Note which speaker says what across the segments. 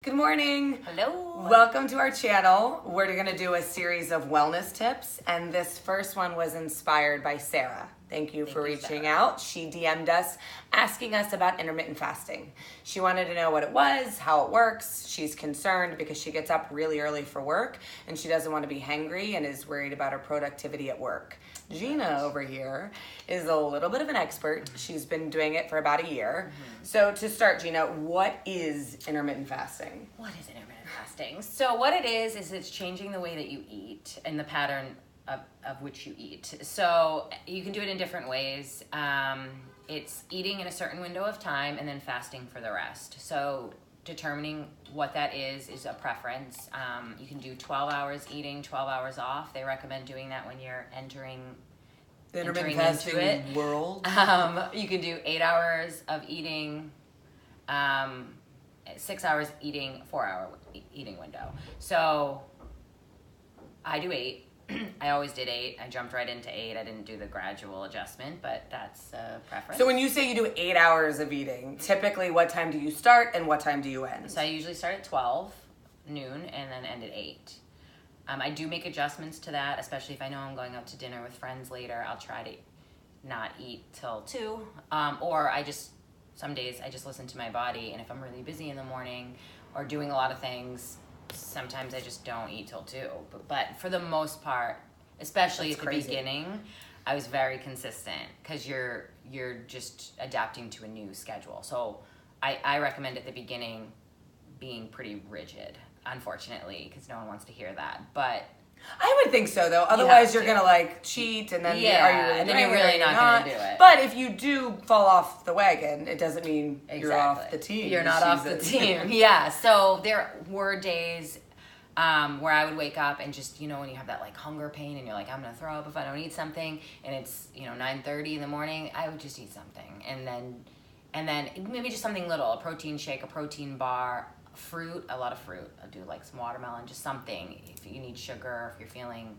Speaker 1: Good morning.
Speaker 2: Hello.
Speaker 1: Welcome to our channel. We're going to do a series of wellness tips, and this first one was inspired by Sarah. Thank you for reaching out. She DM'd us asking us about intermittent fasting. She wanted to know what it was, how it works. She's concerned because she gets up really early for work and she doesn't want to be hangry and is worried about her productivity at work. Gina over here is a little bit of an expert. She's been doing it for about a year. So to start, Gina, what is intermittent fasting?
Speaker 2: What is intermittent fasting? So what it is it's changing the way that you eat and the pattern of which you eat. So you can do it in different ways. It's eating in a certain window of time and then fasting for the rest. So determining what that is a preference. You can do 12 hours eating, 12 hours off. They recommend doing that when you're entering
Speaker 1: The intermittent fasting
Speaker 2: it.
Speaker 1: world.
Speaker 2: You can do 8 hours of eating, 6 hours eating, 4 hour eating window. So I do 8. I always did 8. I jumped right into 8. I didn't do the gradual adjustment, but that's a preference.
Speaker 1: So when you say you do 8 hours of eating, typically what time do you start and what time do you end?
Speaker 2: So I usually start at 12 noon and then end at 8. I do make adjustments to that, especially if I know I'm going out to dinner with friends later. I'll try to not eat till 2. Or some days I just listen to my body, and if I'm really busy in the morning or doing a lot of things, sometimes I just don't eat till 2. But for the most part, especially
Speaker 1: That's
Speaker 2: at the
Speaker 1: crazy.
Speaker 2: beginning, I was very consistent because you're just adapting to a new schedule. So I recommend at the beginning being pretty rigid, unfortunately, because no one wants to hear that. But
Speaker 1: I would think so, though. Otherwise, you're going to, cheat, and then are you really
Speaker 2: and then
Speaker 1: doing
Speaker 2: you're
Speaker 1: it or
Speaker 2: really
Speaker 1: you're
Speaker 2: not going to do it.
Speaker 1: But if you do fall off the wagon, it doesn't mean you're off the team.
Speaker 2: You're not off the team. Yeah. So there were days where I would wake up and just, when you have that hunger pain and you're like, I'm going to throw up if I don't eat something, and it's 9:30 in the morning, I would just eat something, and then maybe just something little, a protein shake, a protein bar, fruit, a lot of fruit. I'll do some watermelon, just something. If you need sugar, if you're feeling,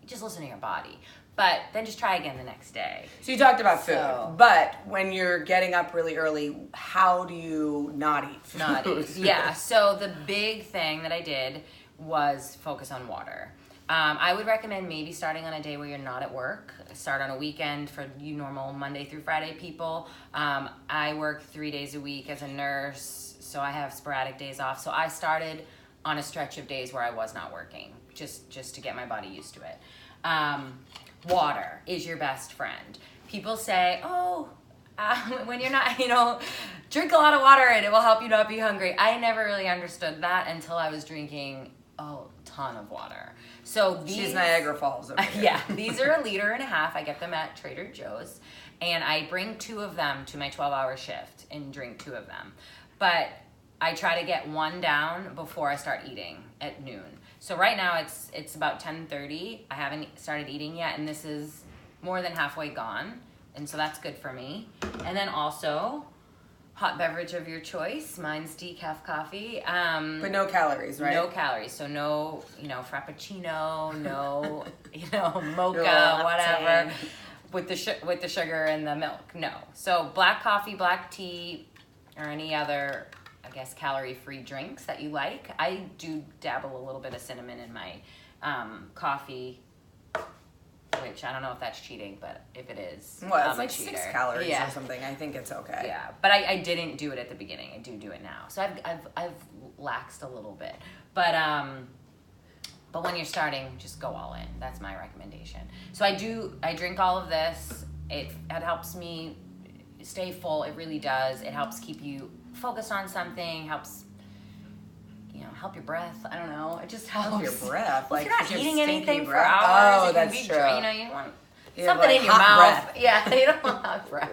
Speaker 2: just listen to your body. But then just try again the next day.
Speaker 1: So you talked about food, but when you're getting up really early, how do you not eat food?
Speaker 2: Not eat. Yeah. So the big thing that I did was focus on water. I would recommend maybe starting on a day where you're not at work. Start on a weekend for you normal Monday through Friday people. I work 3 days a week as a nurse, so I have sporadic days off. So I started on a stretch of days where I was not working, just to get my body used to it. Water is your best friend. People say, when you're not, drink a lot of water and it will help you not be hungry. I never really understood that until I was drinking a ton of water. So
Speaker 1: She's Niagara Falls over here.
Speaker 2: Yeah, these are 1.5 liters. I get them at Trader Joe's, and I bring 2 of them to my 12-hour shift and drink 2 of them. But I try to get 1 down before I start eating at noon. So right now it's about 10:30. I haven't started eating yet, and this is more than halfway gone, and so that's good for me. And then also, hot beverage of your choice. Mine's decaf coffee.
Speaker 1: But no calories, right?
Speaker 2: No calories. So no, frappuccino, no, mocha,
Speaker 1: No
Speaker 2: whatever, with the sugar and the milk. No. So black coffee, black tea, or any other, I guess, calorie-free drinks that you like. I do dabble a little bit of cinnamon in my coffee, which I don't know if that's cheating, but if it is,
Speaker 1: Well,
Speaker 2: I'm
Speaker 1: it's
Speaker 2: a
Speaker 1: 6
Speaker 2: cheater.
Speaker 1: calories or something. I think it's okay.
Speaker 2: Yeah, but I didn't do it at the beginning. I do it now. So I've laxed a little bit. But when you're starting, just go all in. That's my recommendation. So I drink all of this. It helps me stay full. It really does. It helps keep you focused on something, helps help your breath. I don't know. It just helps.
Speaker 1: Help your breath.
Speaker 2: Well, if you're not
Speaker 1: your
Speaker 2: eating anything for
Speaker 1: breath.
Speaker 2: hours,
Speaker 1: Oh,
Speaker 2: it can
Speaker 1: that's
Speaker 2: be
Speaker 1: true.
Speaker 2: you want
Speaker 1: You
Speaker 2: something
Speaker 1: have,
Speaker 2: in your
Speaker 1: hot
Speaker 2: mouth.
Speaker 1: breath.
Speaker 2: Yeah, you don't want hot breath.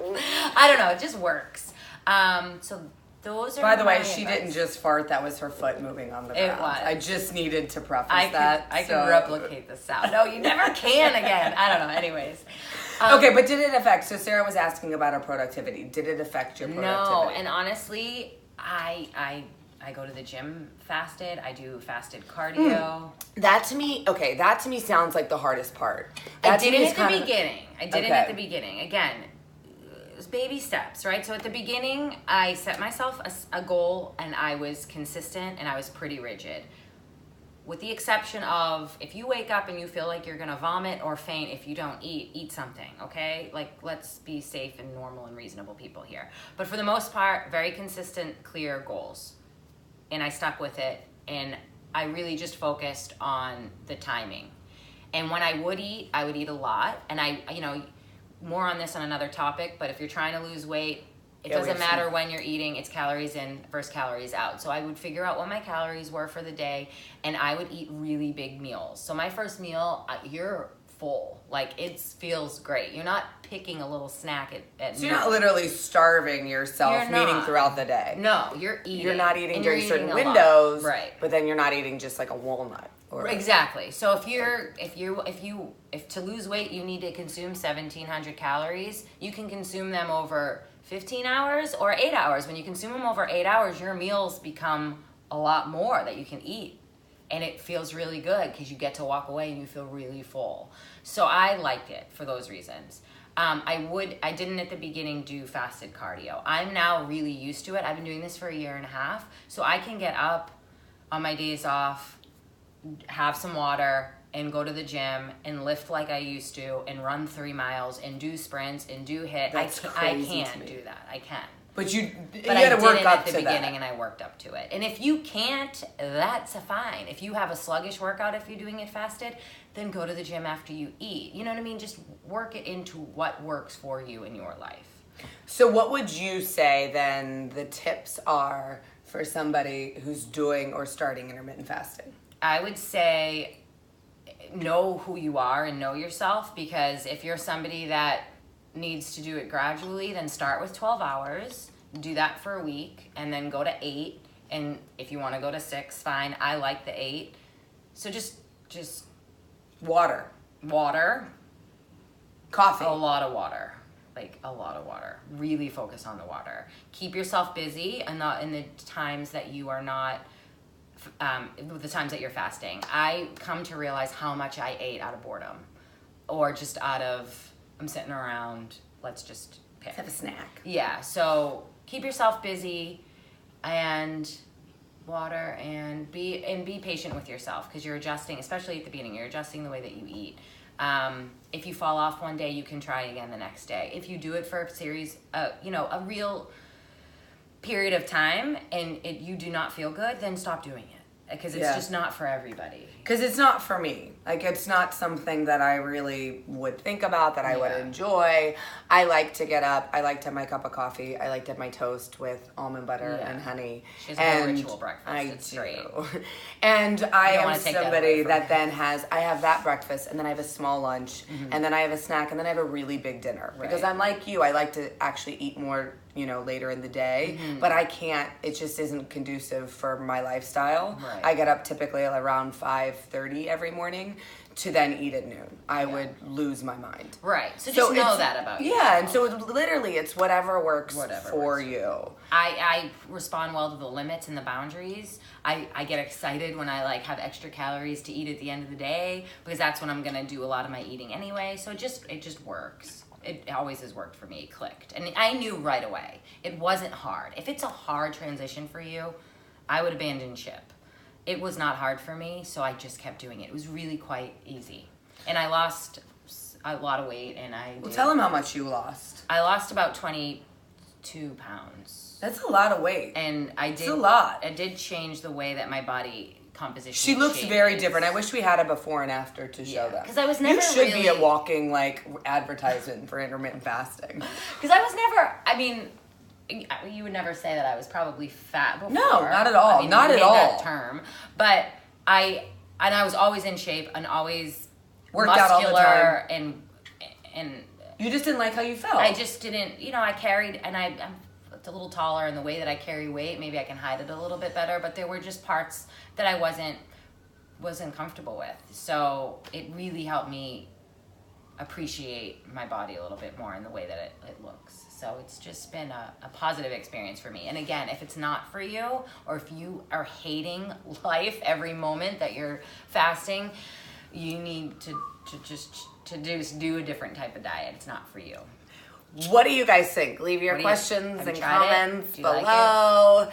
Speaker 2: I don't know. It just works. So those are.
Speaker 1: By the way,
Speaker 2: my
Speaker 1: she
Speaker 2: advice.
Speaker 1: didn't just fart. That was her foot moving on the ground.
Speaker 2: It was.
Speaker 1: I just needed to preface
Speaker 2: I
Speaker 1: that.
Speaker 2: can replicate the sound. No, you never can again. I don't know. Anyways.
Speaker 1: Okay, but did it affect? So Sarah was asking about her productivity. Did it affect your productivity?
Speaker 2: No, and honestly, I go to the gym fasted. I do fasted cardio.
Speaker 1: That to me sounds like the hardest part.
Speaker 2: I
Speaker 1: That to
Speaker 2: did
Speaker 1: me
Speaker 2: it
Speaker 1: is
Speaker 2: at the
Speaker 1: kind of-
Speaker 2: beginning. I did it
Speaker 1: Okay.
Speaker 2: at the beginning. Again, baby steps, right? So at the beginning, I set myself a goal, and I was consistent, and I was pretty rigid. With the exception of, if you wake up and you feel like you're gonna vomit or faint if you don't eat something, okay? Like, let's be safe and normal and reasonable people here. But for the most part, very consistent, clear goals. And I stuck with it, and I really just focused on the timing. And when I would eat a lot, and more on this on another topic, but if you're trying to lose weight, it doesn't matter when you're eating, it's calories in versus calories out. So I would figure out what my calories were for the day, and I would eat really big meals. So my first meal, you're full. Like, it feels great. You're not picking a little snack at
Speaker 1: So you're not literally starving yourself, meaning throughout the day.
Speaker 2: No, you're eating.
Speaker 1: You're not eating during certain windows,
Speaker 2: right?
Speaker 1: But then you're not eating just like a walnut.
Speaker 2: Exactly. So if to lose weight you need to consume 1,700 calories, you can consume them over 15 hours or 8 hours. When you consume them over 8 hours, your meals become a lot more that you can eat. And it feels really good because you get to walk away and you feel really full. So I liked it for those reasons. I didn't at the beginning do fasted cardio. I'm now really used to it. I've been doing this for a year and a half. So I can get up on my days off, have some water, and go to the gym and lift like I used to and run 3 miles and do sprints and do HIIT. I can't do that. I can.
Speaker 1: But you had to work up to the
Speaker 2: beginning, and I worked up to it. And if you can't, that's fine. If you have a sluggish workout, if you're doing it fasted, then go to the gym after you eat. You know what I mean? Just work it into what works for you in your life.
Speaker 1: So what would you say then the tips are for somebody who's doing or starting intermittent fasting?
Speaker 2: I would say know who you are and know yourself, because if you're somebody that needs to do it gradually, then start with 12 hours, do that for a week, and then go to 8. And if you want to go to 6, fine. I like the 8. So just
Speaker 1: water,
Speaker 2: coffee, a lot of water, like a lot of water. Really focus on the water. Keep yourself busy, and not in the times that you are not. The times that you're fasting. I come to realize how much I ate out of boredom, or just out of I'm sitting around, let's just pick.
Speaker 1: Have a snack.
Speaker 2: Yeah, so keep yourself busy, and water, and be patient with yourself, because you're adjusting, especially at the beginning, you're adjusting the way that you eat. If you fall off one day, you can try again the next day. If you do it for a series, a real period of time, and you do not feel good, then stop doing it, because it's just not for everybody.
Speaker 1: Because it's not for me. Like, it's not something that I really would think about, that I would enjoy. I like to get up. I like to have my cup of coffee. I like to have my toast with almond butter and honey.
Speaker 2: She has a ritual breakfast. It's great.
Speaker 1: And I am somebody that then I have that breakfast, and then I have a small lunch, and then I have a snack, and then I have a really big dinner. Because I'm like you. I like to actually eat more, later in the day. But I can't. It just isn't conducive for my lifestyle.
Speaker 2: Right.
Speaker 1: I get up typically around 5:30 every morning to then eat at noon. I would lose my mind.
Speaker 2: Right. So just know that about you.
Speaker 1: Yeah, and so it's whatever works for you.
Speaker 2: I respond well to the limits and the boundaries. I get excited when I have extra calories to eat at the end of the day, because that's when I'm gonna do a lot of my eating anyway. So it just works. It always has worked for me. It clicked. And I knew right away. It wasn't hard. If it's a hard transition for you, I would abandon ship. It was not hard for me, so I just kept doing it. It was really quite easy. And I lost a lot of weight, and
Speaker 1: tell them how much you lost.
Speaker 2: I lost about 22 pounds.
Speaker 1: That's a lot of weight.
Speaker 2: And
Speaker 1: It's a lot.
Speaker 2: I did change the way that my body composition.
Speaker 1: She looks very different. I wish we had a before and after to show that.
Speaker 2: Because I was never.
Speaker 1: You should be a walking advertisement for intermittent fasting.
Speaker 2: Because I was never. I mean, you would never say that I was probably fat before.
Speaker 1: No, not at all.
Speaker 2: I mean,
Speaker 1: not at all.
Speaker 2: That term, but I was always in shape and always
Speaker 1: worked
Speaker 2: muscular
Speaker 1: out all the time.
Speaker 2: and.
Speaker 1: You just didn't like how you felt.
Speaker 2: I just didn't. I carried, and I'm a little taller, and the way that I carry weight, maybe I can hide it a little bit better. But there were just parts that I wasn't comfortable with. So it really helped me appreciate my body a little bit more in the way that it looks. So it's just been a positive experience for me. And again, if it's not for you, or if you are hating life every moment that you're fasting, you need to do a different type of diet. It's not for you.
Speaker 1: What do you guys think? Leave your questions and comments below.